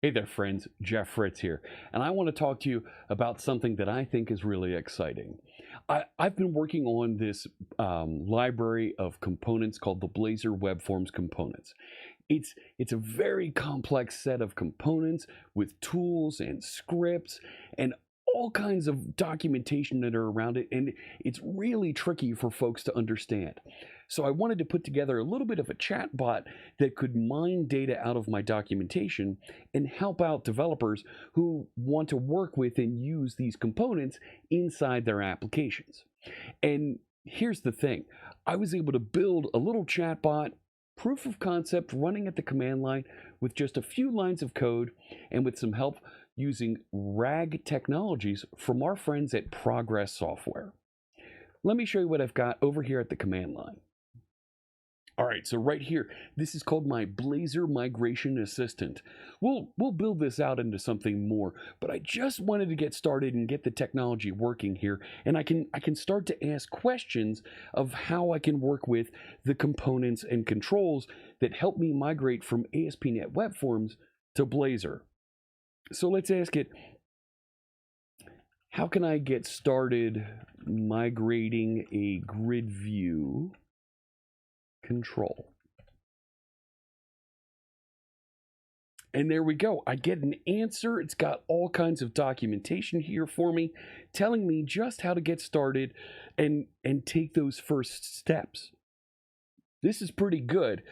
Hey there, friends. Fritz here, and I want to talk to you about something that I think is really exciting. I've been working on this library of components called the Blazor Web Forms components. It's a very complex set of components with tools and scripts and all kinds of documentation that are around it, and it's really tricky for folks to understand. So I wanted to put together a little bit of a chat bot that could mine data out of my documentation and help out developers who want to work with and use these components inside their applications. And here's the thing, I was able to build a little chat bot, proof of concept running at the command line with just a few lines of code and with some help using RAG technologies from our friends at Progress Software. Let me show you what I've got over here at the command line. All right, so right here, this is called my Blazor Migration Assistant. We'll build this out into something more, but I just wanted to get started and get the technology working here, and I can start to ask questions of how I can work with the components and controls that help me migrate from ASP.NET Web Forms to Blazor. So let's ask it, how can I get started migrating a grid view control? And there we go. I get an answer. It's got all kinds of documentation here for me, telling me just how to get started and take those first steps. This is pretty good.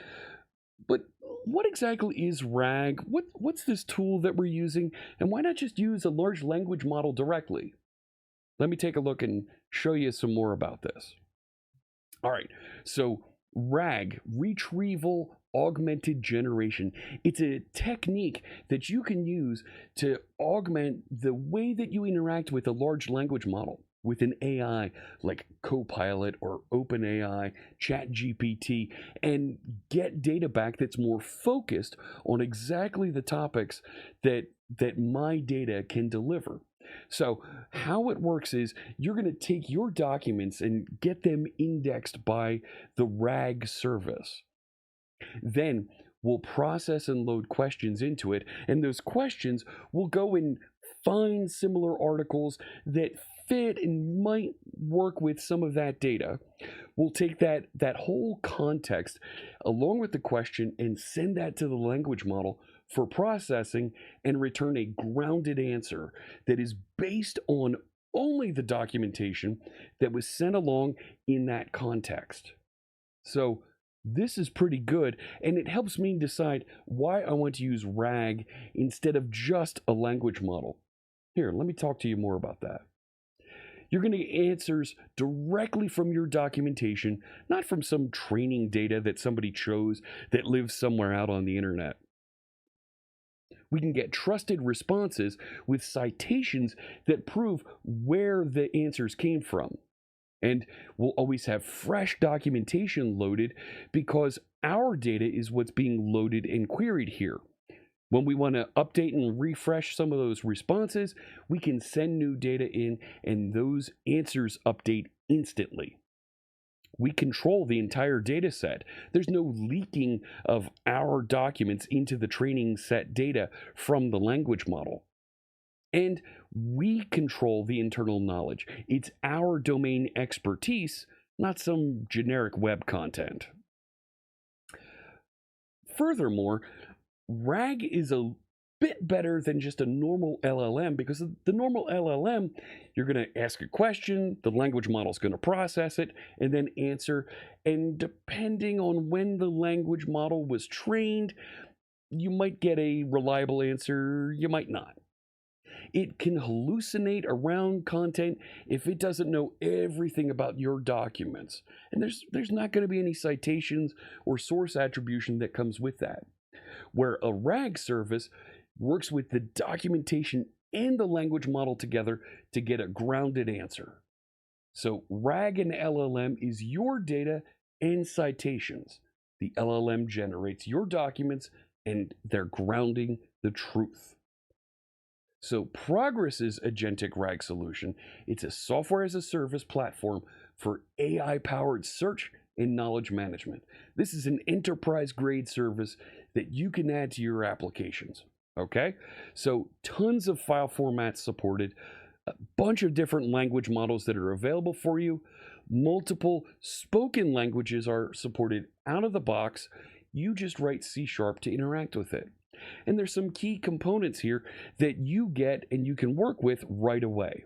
But what exactly is RAG? What's this tool that we're using? And why not just use a large language model directly? Let me take a look and show you some more about this. All right, so RAG, Retrieval-Augmented Generation. It's a technique that you can use to augment the way that you interact with a large language model, with an AI like Copilot or OpenAI, ChatGPT, and get data back that's more focused on exactly the topics that my data can deliver. So how it works is you're going to take your documents and get them indexed by the RAG service. Then we'll process and load questions into it, and those questions will go and find similar articles that fit and might work with some of that data. We'll take that whole context along with the question and send that to the language model for processing and return a grounded answer that is based on only the documentation that was sent along in that context. So this is pretty good, and it helps me decide why I want to use RAG instead of just a language model. Here, let me talk to you more about that. You're going to get answers directly from your documentation, not from some training data that somebody chose that lives somewhere out on the internet. We can get trusted responses with citations that prove where the answers came from. And we'll always have fresh documentation loaded because our data is what's being loaded and queried here. When we want to update and refresh some of those responses, we can send new data in and those answers update instantly. We control the entire data set. There's no leaking of our documents into the training set data from the language model. And we control the internal knowledge. It's our domain expertise, not some generic web content. Furthermore, RAG is a bit better than just a normal LLM because the normal LLM, you're going to ask a question, the language model is going to process it and then answer. And depending on when the language model was trained, you might get a reliable answer, you might not. It can hallucinate around content if it doesn't know everything about your documents. And there's not going to be any citations or source attribution that comes with that. Where a RAG service works with the documentation and the language model together to get a grounded answer. So RAG and LLM is your data and citations. The LLM generates your documents and they're grounding the truth. So Progress's Agentic RAG solution, it's a software as a service platform for AI-powered search and knowledge management. This is an enterprise-grade service that you can add to your applications. Okay, so tons of file formats supported, a bunch of different language models that are available for you. Multiple spoken languages are supported out of the box. You just write C# to interact with it. And there's some key components here that you get and you can work with right away.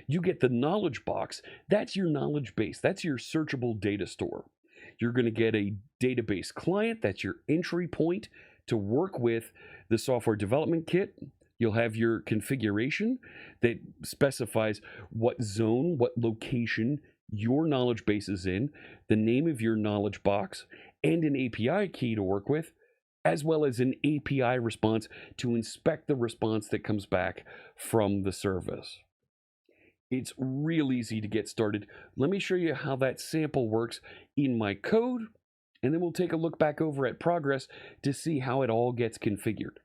You get the knowledge box. That's your knowledge base. That's your searchable data store. You're going to get a database client. That's your entry point to work with the software development kit. You'll have your configuration that specifies what zone, what location your knowledge base is in, the name of your knowledge box, and an API key to work with, as well as an API response to inspect the response that comes back from the service. It's real easy to get started. Let me show you how that sample works in my code, and then we'll take a look back over at Progress to see how it all gets configured.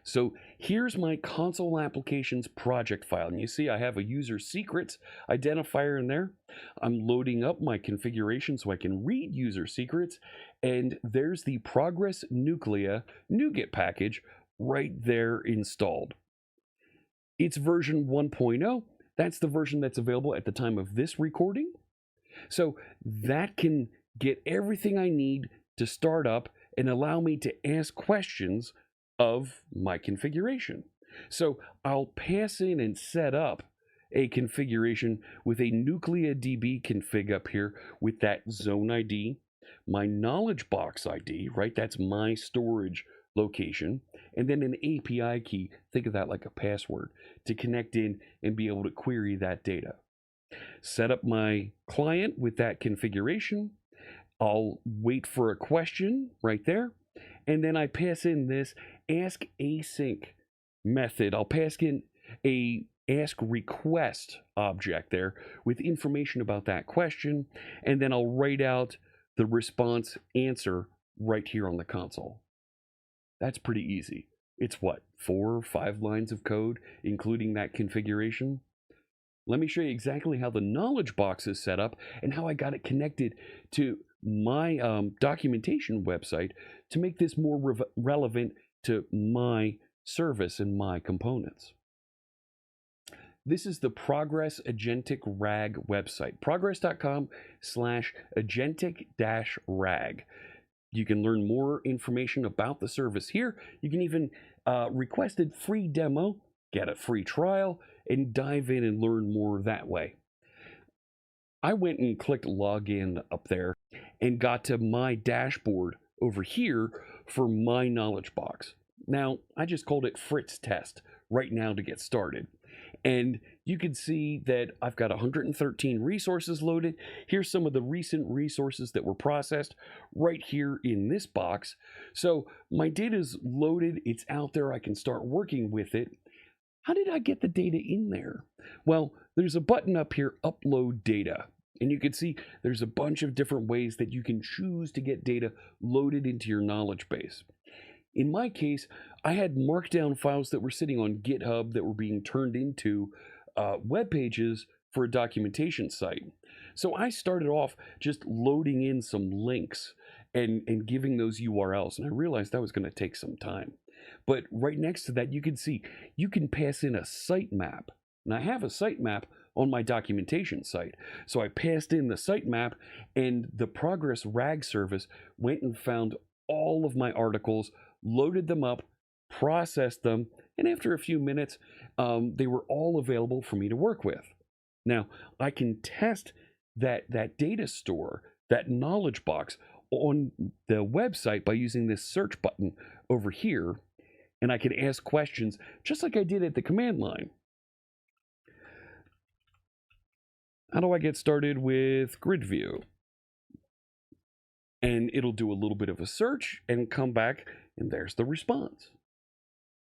So here's my console applications project file, and you see I have a user secrets identifier in there. I'm loading up my configuration so I can read user secrets, and there's the Progress Nuclea NuGet package right there installed. It's version 1.0. That's the version that's available at the time of this recording. So that can get everything I need to start up and allow me to ask questions of my configuration. So I'll pass in and set up a configuration with a NucleaDB config up here with that zone ID, my knowledge box ID, right? That's my storage location, and then an API key, think of that like a password, to connect in and be able to query that data. Set up my client with that configuration. I'll wait for a question right there, and then I pass in this AskAsync method. I'll pass in a AskRequest object there with information about that question, and then I'll write out the response answer right here on the console. That's pretty easy. It's what, 4 or 5 lines of code, including that configuration? Let me show you exactly how the knowledge box is set up and how I got it connected to my documentation website to make this more relevant to my service and my components. This is the Progress Agentic RAG website, progress.com/agentic-rag. You can learn more information about the service here. You can even request a free demo, get a free trial, and dive in and learn more that way. I went and clicked login up there and got to my dashboard over here for my knowledge box. Now, I just called it Fritz test right now to get started. And you can see that I've got 113 resources loaded. Here's some of the recent resources that were processed right here in this box. So my data is loaded, it's out there, I can start working with it. How did I get the data in there? Well, there's a button up here, Upload Data. And you can see there's a bunch of different ways that you can choose to get data loaded into your knowledge base. In my case, I had markdown files that were sitting on GitHub that were being turned into web pages for a documentation site. So I started off just loading in some links and giving those URLs. And I realized that was going to take some time. But right next to that, you can see you can pass in a sitemap. And I have a sitemap on my documentation site. So I passed in the sitemap, and the Progress RAG service went and found all of my articles, loaded them up, processed them, and after a few minutes, they were all available for me to work with. Now, I can test that data store, that knowledge box, on the website by using this search button over here, and I can ask questions just like I did at the command line. How do I get started with grid view? And it'll do a little bit of a search and come back, and there's the response.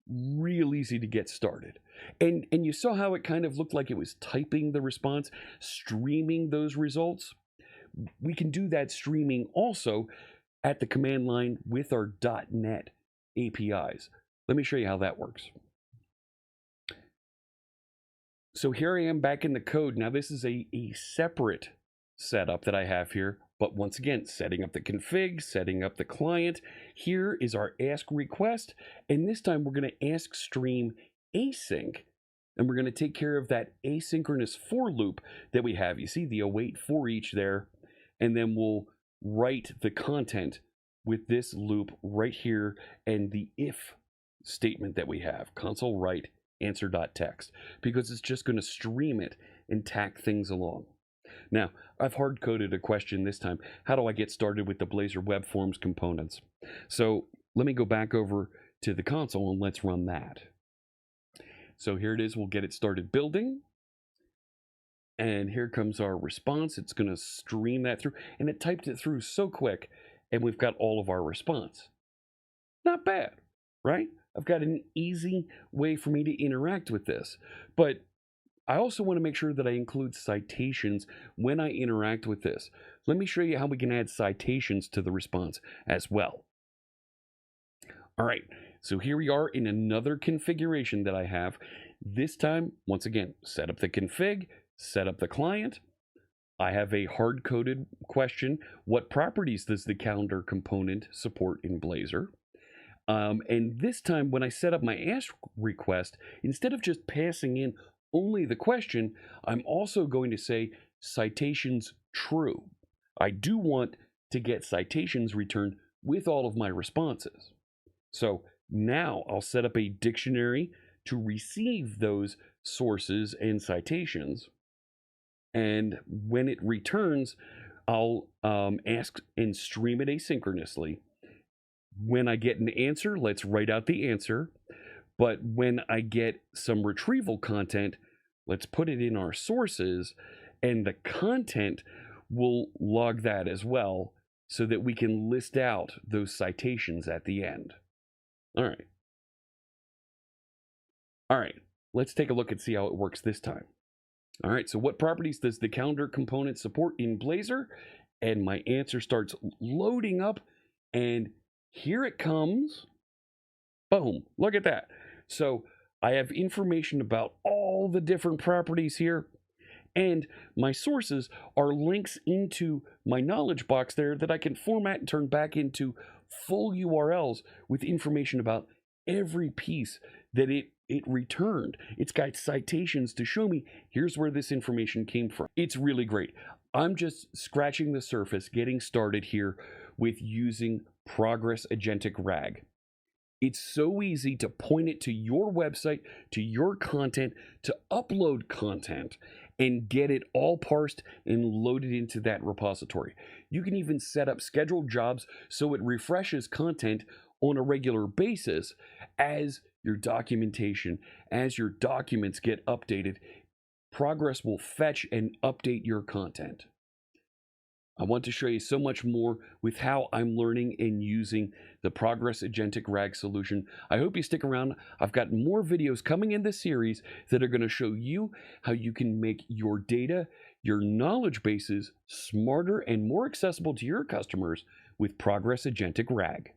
Real easy to get started. And you saw how it kind of looked like it was typing the response, streaming those results. We can do that streaming also at the command line with our .NET APIs. Let me show you how that works. So here I am back in the code. Now this is a separate setup that I have here But once again, setting up the config, setting up the client. Here is our ask request. And this time we're going to ask stream async. And we're going to take care of that asynchronous for loop that we have. You see the await for each there. And then we'll write the content with this loop right here and the if statement that we have, console write answer.text, because it's just going to stream it and tack things along. Now, I've hard-coded a question this time. How do I get started with the Blazor Web Forms components? So let me go back over to the console and let's run that. So here it is. We'll get it started building. And here comes our response. It's going to stream that through. And it typed it through so quick. And we've got all of our response. Not bad, right? I've got an easy way for me to interact with this. But I also want to make sure that I include citations when I interact with this. Let me show you how we can add citations to the response as well. All right, so here we are in another configuration that I have. This time, once again, set up the config, set up the client. I have a hard-coded question. What properties does the calendar component support in Blazor? And this time, when I set up my ask request, instead of just passing in only the question, I'm also going to say citations true. I do want to get citations returned with all of my responses. So now I'll set up a dictionary to receive those sources and citations. And when it returns, I'll ask and stream it asynchronously. When I get an answer, let's write out the answer. But when I get some retrieval content, let's put it in our sources, and the content will log that as well so that we can list out those citations at the end. All right, let's take a look and see how it works this time. All right, so what properties does the calendar component support in Blazor? And my answer starts loading up, and here it comes. Boom, look at that. So I have information about all the different properties here, and my sources are links into my knowledge box there that I can format and turn back into full URLs with information about every piece that it returned. It's got citations to show me here's where this information came from. It's really great. I'm just scratching the surface, getting started here with using Progress Agentic RAG. It's so easy to point it to your website, to your content, to upload content, and get it all parsed and loaded into that repository. You can even set up scheduled jobs so it refreshes content on a regular basis as your documentation, as your documents get updated. Progress will fetch and update your content. I want to show you so much more with how I'm learning and using the Progress Agentic RAG solution. I hope you stick around. I've got more videos coming in this series that are going to show you how you can make your data, your knowledge bases smarter and more accessible to your customers with Progress Agentic RAG.